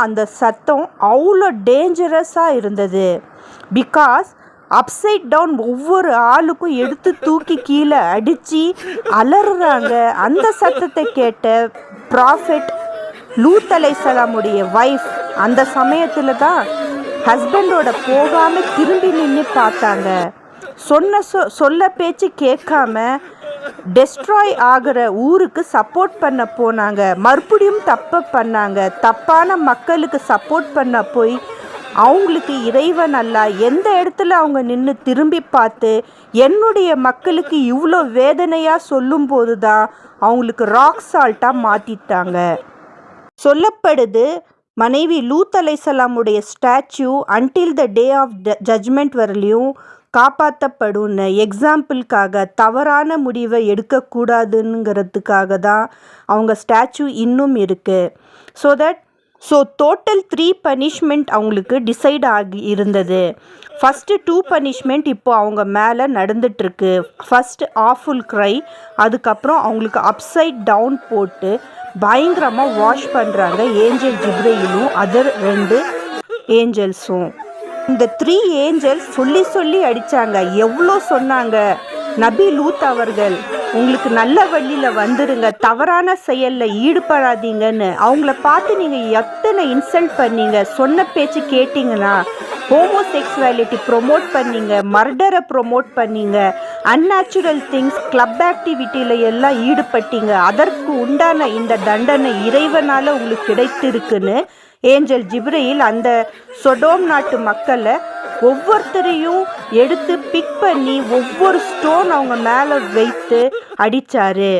அந்த சத்தம் அவ்வளோ டேஞ்சரஸாக இருந்தது. பிகாஸ் அப்சைட் டவுன் ஒவ்வொரு ஆளுக்கும் எடுத்து தூக்கி கீழே அடித்து அலறுறாங்க. அந்த சத்தத்தை கேட்ட ப்ராஃபெட் லூத் அலைஹிஸ்ஸலாமுடைய வைஃப் அந்த சமயத்தில் தான் ஹஸ்பண்டோட போகாமல் திரும்பி நின்று பார்த்தாங்க. சொல்ல பேச்சு கேட்காம டெஸ்ட்ராய் ஆகிற ஊருக்கு சப்போர்ட் பண்ண போனாங்க. மறுபடியும் தப்பு பண்ணாங்க. தப்பான மக்களுக்கு சப்போர்ட் பண்ண போய் அவங்களுக்கு இறைவன் அல்லாஹ் எந்த இடத்துல அவங்க நின்று திரும்பி பார்த்து என்னுடைய மக்களுக்கு இவ்வளோ வேதனையாக சொல்லும்போது தான் அவங்களுக்கு ராக் சால்ட்டாக மாற்றிட்டாங்க. சொல்லப்படுது, மனைவி லூத் அலைஹிஸ்ஸலாமுடைய statue until the day of judgement வரலையும் காப்பாற்றப்படும். எக்ஸாம்பிளுக்காக தவறான முடிவை எடுக்கக்கூடாதுங்கிறதுக்காக தான் அவங்க ஸ்டாச்சு இன்னும் இருக்குது. ஸோ டோட்டல் 3 பனிஷ்மெண்ட் அவங்களுக்கு டிசைட் ஆகி இருந்தது. ஃபஸ்ட்டு 2 பனிஷ்மெண்ட் இப்போது அவங்க மேலே நடந்துகிட்ருக்கு. ஃபஸ்ட்டு ஆஃபுல் க்ரை, அதுக்கப்புறம் அவங்களுக்கு அப்சைட் டவுன் போட்டு பயங்கரமாக வாஷ் பண்ணுறாங்க ஏஞ்சல் ஜிப்ரீலும் அதர் 2 ஏஞ்சல்ஸும். இந்த 3 ஏஞ்சல்ஸ் சொல்லி அடித்தாங்க. எவ்வளோ சொன்னாங்க, நபி லூத் அவர்கள் உங்களுக்கு நல்ல வழியில் வந்துடுங்க, தவறான செயலில் ஈடுபடாதீங்கன்னு. அவங்கள பார்த்து நீங்கள் எத்தனை இன்சல்ட் பண்ணீங்க. சொன்ன பேச்சு கேட்டிங்கன்னா ஹோமோசெக்சுவாலிட்டி ப்ரொமோட் பண்ணீங்க, மர்டரை ப்ரொமோட் பண்ணீங்க, அன்நேச்சுரல் திங்ஸ் கிளப் ஆக்டிவிட்டியில் எல்லாம் ஈடுபட்டீங்க. அதற்கு உண்டான இந்த தண்டனை இறைவனால் உங்களுக்கு கிடைத்திருக்குன்னு ஏஞ்சல் ஜிப்ரீல் அந்த சொடோம் நாட்டு மக்களை ஒவ்வொருத்தரையும் எடுத்து பிக் பண்ணி ஒவ்வொரு ஸ்டோன் அவங்க மேலே வைத்து அடித்தார்.